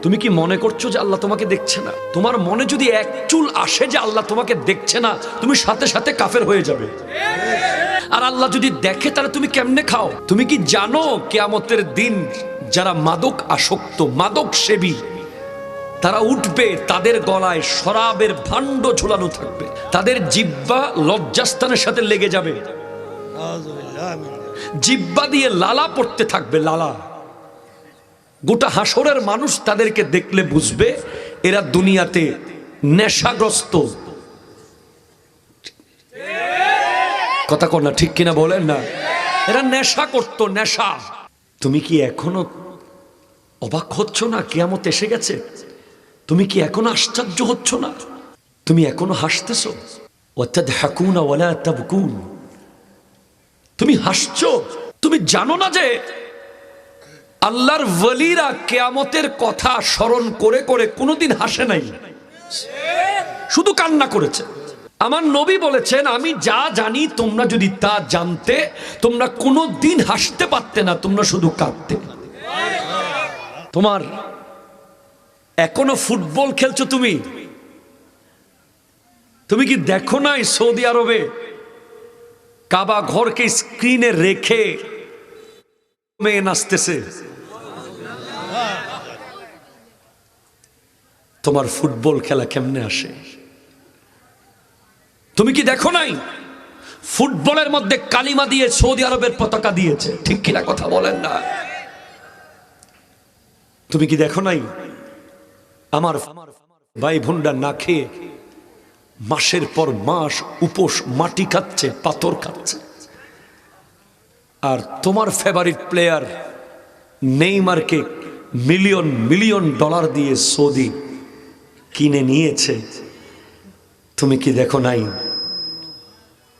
তুমি কি মনে করছো যে আল্লাহ তোমাকে দেখছে না? তোমার মনে যদি এক চুল আসে যে আল্লাহ তোমাকে দেখছে না, তুমি সাথে সাথে কাফের হয়ে যাবে। আর আল্লাহ যদি দেখে তাহলে তুমি কেমনে খাও? তুমি কি জানো কিয়ামতের দিন যারা মাদক আসক্ত, মাদক সেবী, তারা উঠবে, তাদের গলায় শরাবের ভাণ্ড ঝুলানো থাকবে, তাদের জিহ্বা লজ্জাস্থানের সাথে লেগে যাবে, জিহ্বা দিয়ে লালা পড়তে থাকবে, লালা। গোটা হাসরের মানুষ তাদেরকে দেখলে বুঝবে এরা দুনিয়াতে নেশাগ্রস্ত। কথা কর না, ঠিক কিনা বলেন না? এরা নেশা করত, নেশা। তুমি কি এখনো অবাক হচ্ছ না? কিয়ামত এসে গেছে। তুমি কি এখনো আশ্চর্য হচ্ছ না? তুমি এখনো হাসতেছো। ওয়াতাদহাকুনা ওয়ালা তাবকুন। তুমি হাসছো। তুমি জানো না যে আল্লাহর ওয়ালিরা কিয়ামতের কথা স্মরণ করে করে কোনোদিন হাসে নাই, শুধু কান্না করেছে। আমার নবী বলেছেন, আমি যা জানি তোমরা যদি তা জানতে, তোমরা কোনোদিন হাসতে পারতে না, তোমরা শুধু কাঁদতে। তোমার এখনো ফুটবল খেলছো তুমি। তুমি কি দেখো নাই সৌদি আরবে কাবা ঘরকে স্ক্রিনে রেখে মেয়ে নাচতেছে? তোমার ফুটবল খেলা কেমনে আসে? তুমি কি দেখো নাই ফুটবলের মধ্যে কালিমা দিয়ে সৌদি আরবের পতাকা দিয়েছে? ঠিক কিনা কথা বলেন না? তুমি কি দেখো নাই আমার ভাই বোনরা না খেয়ে মাসের পর মাস উপোস, মাটি খাচ্ছে, পাথর খাচ্ছে, আর তোমার ফেভারিট প্লেয়ার নেইমারকে মিলিয়ন মিলিয়ন ডলার দিয়ে সৌদি কিনে নিয়েছে? তুমি কি দেখো নাই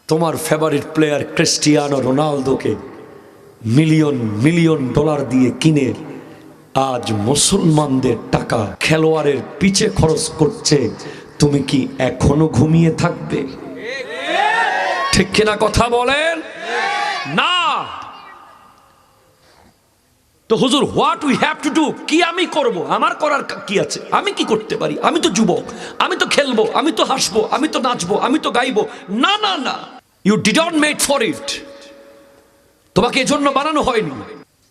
তোমার ফেভারিট প্লেয়ার ক্রিস্টিয়ানো রোনালদোকে মিলিয়ন মিলিয়ন ডলার দিয়ে কিনে আজ মুসলমানদের টাকা খেলোয়াড়ের পিছে খরচ করছে? তুমি কি এখনো ঘুমিয়ে থাকবে? ঠিক কিনা কথা বলেন না? তো হুজুর, what we have to do? কি আমি করব? আমার করার কি আছে? আমি কি করতে পারি? আমি তো যুবক, আমি তো খেলবো, আমি তো হাসবো, আমি তো নাচবো, আমি তো গাইবো। না না না, you didn't made for it. তোমাকে এজন্য বানানো হয়নি।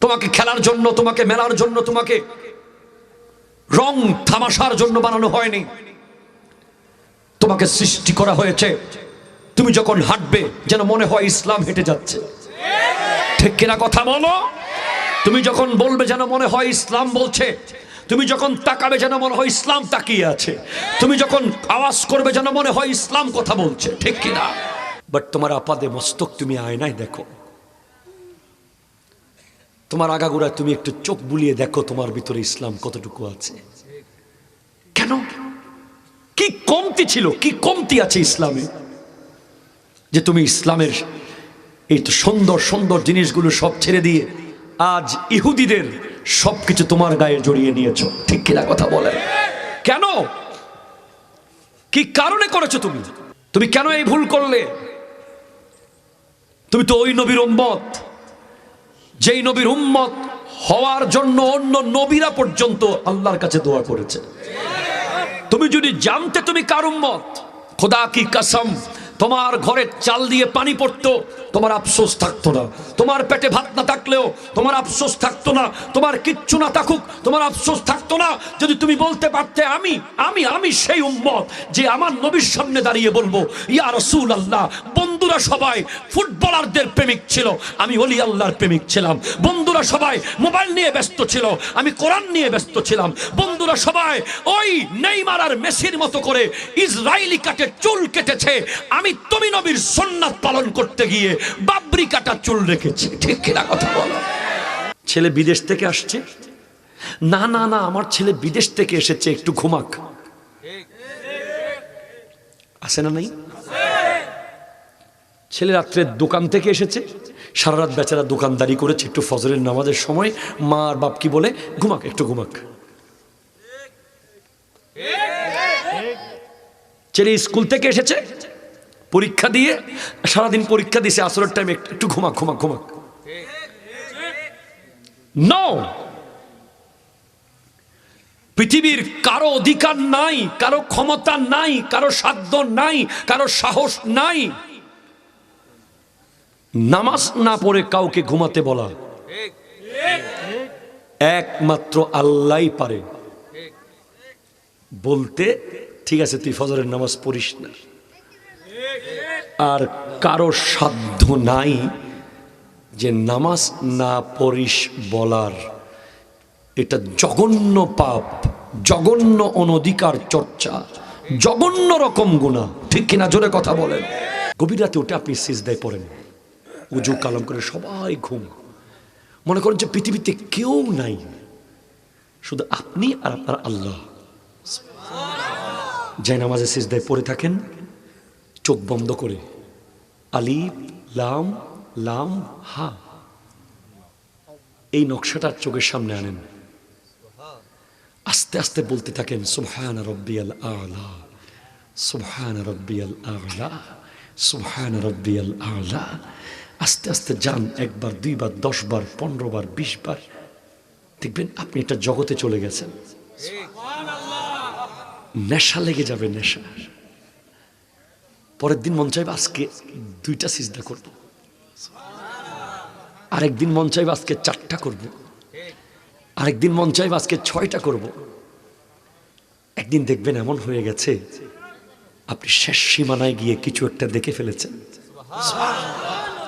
তোমাকে খেলার জন্য, তোমাকে মেলার জন্য, তোমাকে রং তামাশার জন্য বানানো হয়নি। তোমাকে সৃষ্টি করা হয়েছে তুমি যখন হাঁটবে যেন মনে হয় ইসলাম হেঁটে যাচ্ছে। ঠিক কিনা কথা বলো? তুমি যখন বলবে যেন মনে হয় ইসলাম বলছে। তুমি যখন তাকাবে যেন মনে হয় ইসলাম তাকিয়ে আছে। তুমি যখন আওয়াজ করবে যেন মনে হয় ইসলাম কথা বলছে। ঠিক কিনা? বাট তোমার আপাদে মস্তক তুমি আয়নায় দেখো, তোমার আগাগোড়ায় তুমি একটু চোখ বুলিয়ে দেখো তোমার ভিতরে ইসলাম কতটুকু আছে। কেন? কি কমতি ছিল, কি কমতি আছে ইসলামে যে তুমি ইসলামের এই তো সুন্দর সুন্দর জিনিসগুলো সব ছেড়ে দিয়ে আজ ইহুদিদের সবকিছু তোমার গায়ে জড়িয়ে নিয়েছো? ঠিক কিনা কথা বলে? কেন? কি কারণে করেছো তুমি? তুমি কেন এই ভুল করলে? তুমি তো ওই নবীর উম্মত যেই নবীর উম্মত হওয়ার জন্য অন্য নবীরা পর্যন্ত আল্লাহর কাছে দোয়া করেছে। তুমি যদি জানতে তুমি কার উম্মত, খোদা কি কসম, তোমার ঘরে চাল দিয়ে পানি পড়তো, তোমার আফসোস থাকতো না। তোমার পেটে ভাত না থাকলেও তোমার আফসোস থাকতো না। তোমার কিচ্ছু না থাকুক, তোমার আফসোস থাকতো না যদি তুমি বলতে পারতে আমি আমি আমি সেই উম্মত যে আমার নবীর সামনে দাঁড়িয়ে বলবো, ইয়া রাসূলুল্লাহ। বন্ধুরা সবাই ফুটবলারদের প্রেমিক ছিল, আমি ওলি আল্লাহর প্রেমিক ছিলাম। বন্ধুরা সবাই মোবাইল নিয়ে ব্যস্ত ছিল, আমি কোরআন নিয়ে ব্যস্ত ছিলাম। বন্ধুরা সবাই ওই নেইমার আর মেসির মতো করে ইসরায়েলি কাটে চুল কেটেছে, আমি তুমি নবীর সুন্নাত পালন করতে গিয়ে বাবরি কাটা চুল রেখেছি। ঠিক কিনা কথা বলো? ছেলে বিদেশ থেকে আসছে, না না না, আমার ছেলে বিদেশ থেকে এসেছে, একটু ঘুমাক। আছে না নাই? ছেলে রাত্রে দোকান থেকে এসেছে, সারা রাত বেচারা দোকানদারি করেছে, একটু ফজরের নামাজের সময় মা আর বাপ কি বলে, ঘুমাক, একটু ঘুমাক। ছেলে স্কুল থেকে এসেছে, পরীক্ষা দিয়ে সারাদিন পরীক্ষা দিয়েছে, আসরের টাইমে একটু ঘুমাক ঘুমাক ঘুমাক। নো, পৃথিবীর কারো অধিকার নাই, কারো ক্ষমতা নাই, কারো সাধ্য নাই, কারো সাহস নাই নামাজ না পড়ে কাউকে ঘুমাতে বলা। একমাত্র আল্লাহই পারে বলতে, ঠিক আছে তুই ফজরের নামাজ পড়িস না। আর কারো সাধ্য নাই যে নামাজ না পড়িস বলার। এটা জঘন্য পাপ, জঘন্য অনধিকার চর্চা, জঘন্য রকম গুনাহ, ঠিক কিনা? জোরে কথা বলেন। গভীর রাতে উঠে আপনি সিজদায় পড়েন, উজু কালাম করে সবাই ঘুম, মনে করেন যে পৃথিবীতে কেউ নাই, শুধু আপনি আর আপনার আল্লাহ। যে নামাজে সিজদায় পড়ে থাকেন চোখ বন্ধ করে, আলিফ লাম লাম হা, এই নকশাটা চোখের সামনে আনেন, আস্তে আস্তে বলতে থাকেন সুবহান রাব্বিয়াল আ'লা, সুবহান রাব্বিয়াল আ'লা, সুবহান রাব্বিয়াল আ'লা। আস্তে আস্তে যান, একবার, দুইবার, 10 বার, 15 বার, 20 বার, দেখবেন আপনি একটা জগতে চলে গেছেন। নেশা লেগে যাবে, নেশা। পরের দিন মন চাইবে আজকে 2টা সিজদা করব, আরেকদিন মন চাইবে আজকে 4টা করব, আরেকদিন মন চাইবে আজকে 6টা করব। একদিন দেখবেন এমন হয়ে গেছে আপনি শেষ সীমানায় গিয়ে কিছু একটা দেখে ফেলেছেন।